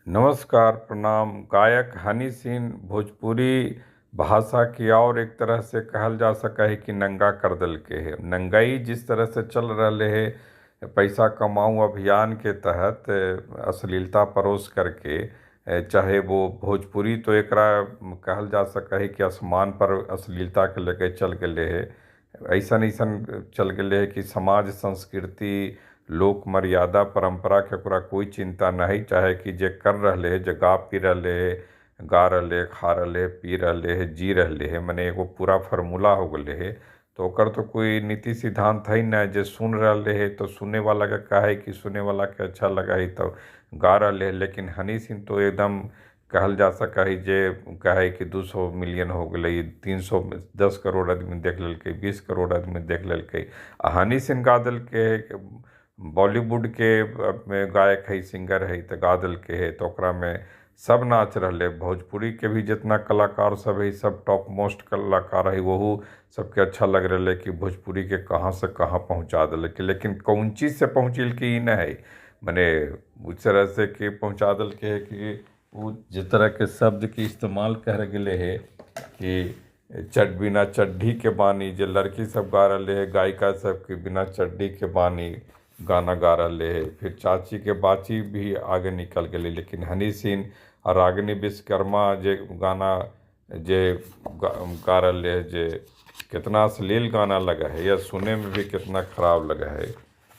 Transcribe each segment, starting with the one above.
नमस्कार, प्रणाम। गायक हनी सिंह भोजपुरी भाषा की और एक तरह से कहल जा सका है कि नंगा कर देलके है। नंगाई जिस तरह से चल रहे है पैसा कमाऊं अभियान के तहत अश्लीलता परोस करके, चाहे वो भोजपुरी तो एकरा कहल जा सका है कि आसमान पर अश्लीलता के लेके चल गए है। ऐसन ऐसन चल गए है कि समाज संस्कृति लोक मर्यादा परंपरा के ओकरा कोई चिंता नहीं, चाहे कि जे कर रहे है, जे गा पी रहे है, गा रहे, खा रहे, पी रहे है, जी रहे है, मने एगो पूरा फार्मूला हो गए है। तो ओकर तो कोई नीति सिद्धांत है न। जे सुन रहे है तो सुनने वाला का का है कि सुनने वाला के अच्छा लगा है तो गा रहे है। लेकिन हनी सिंह तो एकदम कहल जा सका है जे कहे कि 200 मिलियन हो गए, 310 करोड़ आदमी देख लेलके, 20 करोड़ आदमी देख लेलके। हनी सिंह गा देलके बॉलीवुड के में गायक है, सिंगर है तो गा देलके है तो ओकरा में सब नाच रहे। भोजपुरी के भी जितना कलाकार सब है सब टॉप मोस्ट कलाकार है, वहू सबके अच्छा लग रहा है कि भोजपुरी के कहाँ से कहाँ पहुँचा दिलके। लेकिन कौन चीज़ से पहुँचल कि ई न है, मने उस तरह से कि पहुँचा दिलके है कि वो जिस तरह के शब्द के इस्तेमाल कर गए है कि बिना चड्ढी के बानी, जो लड़की सब गा रहे है, गायिका सब के बिना चड्ढी के बानी गाना गा रहे है। फिर चाची के बाची भी आगे निकल गए। लेकिन हनी सिंह और रागिनी विश्वकर्मा जे गाना जे गा रहे है, जे कितना अश्लील गाना लगा है या सुने में भी कितना खराब लगा है।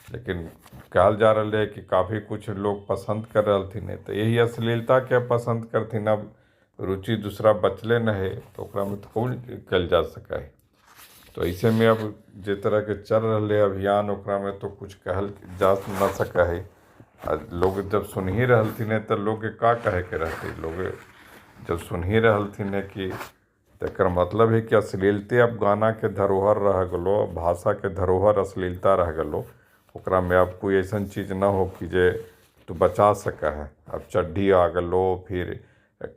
लेकिन कहल जा रहा है कि काफ़ी कुछ लोग पसंद कर रहे थे, तो यही अश्लीलता के पसंद करथिन। अब रुचि दूसरा बचले न है तो ओकरा में तो कौन कल जा सका है। तो ऐसे में अब जिस तरह के चल रहे अभियान ओकरा में तो कुछ कहल जा न सका है। लोग जब सुन ही रहलथिन तो लोग के का कहे के रहते, लोग जब सुन ही रहलथिन कि तकर मतलब है कि अश्लीलते अब गाना के धरोहर रह गलो, भाषा के धरोहर अश्लीलता रह गलो। ओकरा में अब कोई ऐसा चीज़ ना हो कि जे तू बचा सका है। अब चड्ढी आ गलो, फिर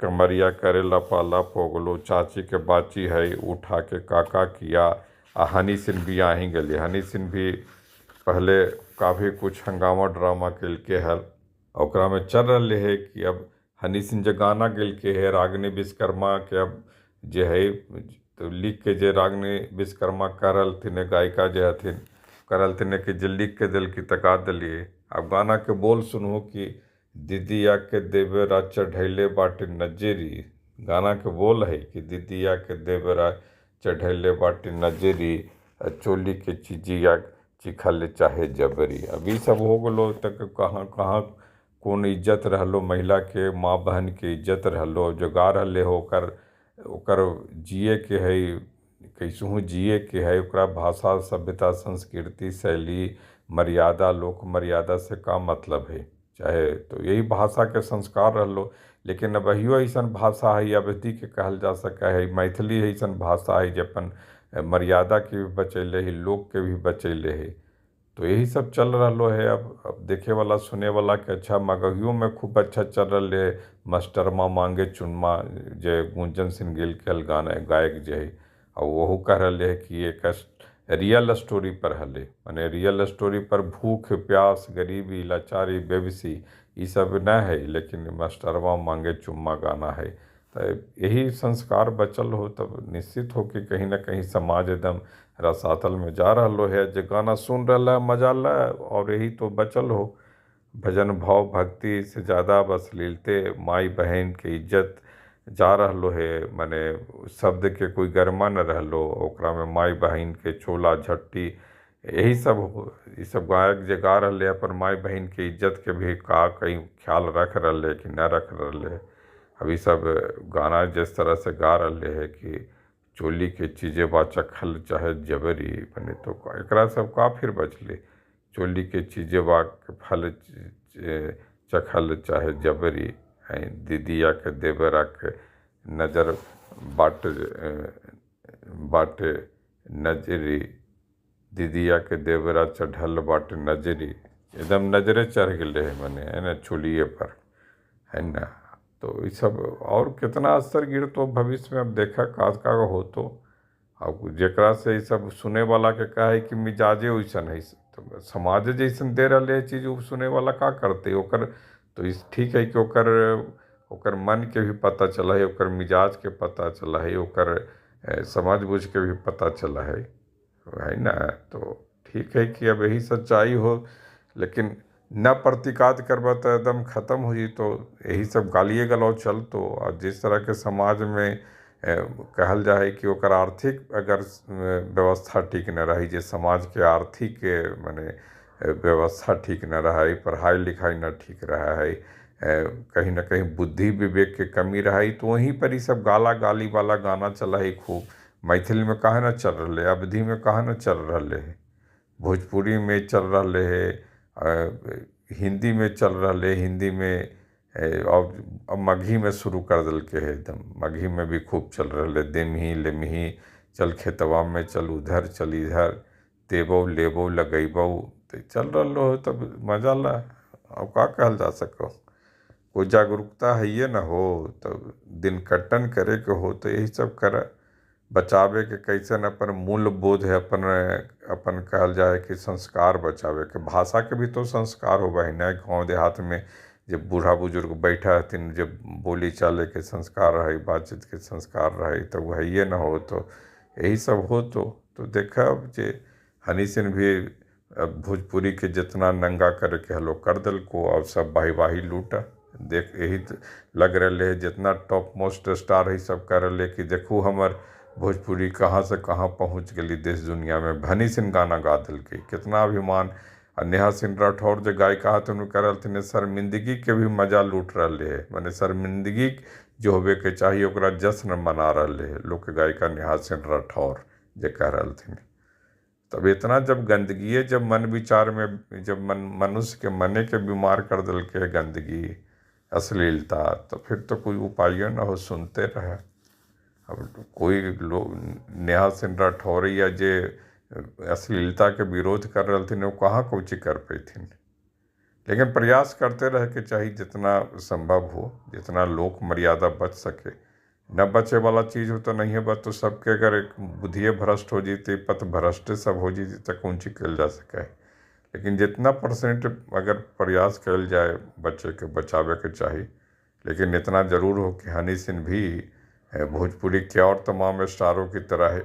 कमरिया करे लपालप हो गलो, चाची के बाची है उठा के काका किया। हनी सिंह भी आ ही गए। हनी सिंह भी पहले काफ़ी कुछ हंगामा ड्रामा के है, ओकरा में चल रहे है कि अब हनी सिंह जो गाना के है रागिनी विश्वकर्मा के अब जे है तो लिख के जे रागिनी विश्वकर्मा कर रहलथिन, गायिका जे हथिन कर रहलथिन कि जे लिख के दिल की तका दिलिए। अब गाना के बोल सुनू कि दीदिया के देवरा चढ़ैले बाटे नजेरी। गाना के बोल है कि दीदिया के देवरा चढ़ैले बाटे नजेरी, चोली के चिजिया चिखल चाहे जबरी। अब ये सब हो गलो तक कहाँ कहाँ कौन इज्जत रहलो, महिला के माँ बहन के इज्जत रहलो, जो गा रहे हो ओकर ओकर जिए के है, कैसहू जिए के है। ओकरा भाषा सभ्यता संस्कृति शैली मर्यादा लोक मर्यादा से का मतलब है। चाहे तो यही भाषा के संस्कार रहलो। लेकिन अब अहियो ऐसा भाषा है अवधि के कहल जा सका है, मैथिली ऐसा भाषा है जे अपन मर्यादा के भी बचैले है, लोक के भी बचैले है। तो यही सब चल रहा है। अब देखे वाला सुने वाला के अच्छा मगहियों में खूब अच्छा चल रहा है। मास्टरमा मांगे चुनमा जे गुंजन सिंह गिल के गाना गायक जे है, और वहू कह रहे है कि एक रियल स्टोरी पर हले, माने रियल स्टोरी पर भूख प्यास गरीबी लाचारी बेबसी ये सब न है, लेकिन मास्टरवा मांगे चुम्मा गाना है। तो यही संस्कार बचल हो तब निश्चित हो कि कहीं ना कहीं समाज एकदम रसातल में जा रहा है। जो गाना सुन रहा है मजा ला, और यही तो बचल हो। भजन भाव भक्ति से ज़्यादा अश्लीलते माई बहन के इज्जत जा रहा है। माने शब्द के कोई गरिमा न रहलो, ओकरा में माई बहन के चोला झट्टी यही सब ये सब गायक जे गा रहे अपन माई बहन के इज्जत के भी का कहीं ख्याल रख रहे कि न रख रहे। अभी सब गाना जिस तरह से गा रहे है कि चोली के चीज़ें बा चखल चाहे जबरी, बने तो एकरा सब का फिर बचले। चोली के चीज़ें बा फल चखल चाहे जबरी, दीदिया के देवरा के नजर बाट बाटे नजरी, दीदिया के देवरा चढ़ल बाटे नजरी। एकदम नजरे चढ़ गए है मने है ना चोलिए पर, है ना। तो ये सब और कितना असर गिर तो भविष्य में अब देखा काज का हो। तो अब जेकरा से ये सब सुने वाला के का है कि मिजाजे वैसन है, तो समाज जैसन दे रहे चीज़ वो सुने वाला का करते ओकर तो इस ठीक है कि ओकर ओकर मन के भी पता चला है, ओकर मिजाज के पता चला है, ओकर समझ बूझ के भी पता चला है ना। तो ठीक है कि अब यही सच्चाई हो, लेकिन न प्रतिकाद करबा तो एकदम खत्म हो जी। तो यही सब गालिए गलौज चल तो, और जिस तरह के समाज में कहल जाए कि ओकर आर्थिक अगर व्यवस्था ठीक न रही, जे समाज के आर्थिक माने व्यवस्था ठीक न रहा है, पढ़ाई लिखाई न ठीक रहा है, कहीं ना कहीं बुद्धि विवेक के कमी रहा है, तो वहीं पर ही सब गाला गाली वाला गाना चला है खूब। मैथिली में काहे न चल रहा है, अवधी में काहे न चल रहा है, भोजपुरी में चल रहा है, हिंदी में चल रहा है, हिंदी में और अब मगही में शुरू कर दिल के है एकदम। मगही में भी खूब चल रहा है, दिमही लेमही, चल खेतवा में, चल उधर चल इधर, देबो लेबो लगैबो, तो चल रहा हो तब मजा ला। अब का कहल जा सको, कोई जागरूकता है ये ना हो, तब दिन कट्टन करे के हो तो यही सब करे। बचावे के कैसे न अपन मूल्य बोध है, अपन अपन कहल जाए कि संस्कार बचावे के, भाषा के भी तो संस्कार हो बहिन है। गाँव देहात में जब बूढ़ा बुजुर्ग बैठा हथिन, जब बोली चाले के संस्कार रहे, बातचीत के संस्कार रहे, तो वह ये ना हो तो यही सब हो। तो देखा अब जे हनी सिंह भी अब भोजपुरी के जितना नंगा करे के हलो कर दिल को, अब सब वाही वाही लूटा। देख यही लग रहे है, जितना टॉप मोस्ट स्टार है सब कह रहे कि देखो हमार भोजपुरी कहाँ से कहाँ पहुँच गई देश दुनिया में। हनी सिंह गाना गा दिल के, कितना अभिमान। और नेहा सिंह राठौर जो गायिका हथिन कर रहथिन, शर्मिंदगी के भी मजा लूट रहे है, माने शर्मिंदगी जो होबे के चाहिए ओकरा जश्न मना रहे है लोक गायिका नेहा सिंह राठौर जे कह रहथिन। तब इतना जब गंदगी, जब मन विचार में, जब मनुष्य के मने के बीमार कर दिल के गंदगी अश्लीलता, तो फिर तो कोई उपाय ना हो, सुनते रहे। अब कोई लोग नेहा सिंह राठौर या जे अश्लीलता के विरोध कर रहे थे वो कहाँ कुछ कर पैथिन। लेकिन प्रयास करते रहे के चाहिए जितना संभव हो, जितना लोक मर्यादा बच सके। न बचे वाला चीज़ हो तो नहीं है, बस तो सबके अगर एक बुद्धिए भ्रष्ट हो जीती, पथ भ्रष्ट सब हो जीती तो कौन ची कल जा सके। लेकिन जितना परसेंट अगर प्रयास कल जाए बच्चे के बचावे के चाहिए। लेकिन इतना ज़रूर हो कि हनी सिंह भी भोजपुरी के और तमाम स्टारों की तरह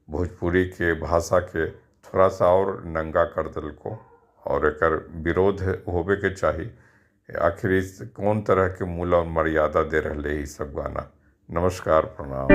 भोजपुरी के भाषा के थोड़ा सा और नंगा कर दिल को, और एकर विरोध होबे के चाहिए। आखिर इस कौन तरह के मूल्य और मर्यादा दे रहे ये सब गाना। नमस्कार, प्रणाम।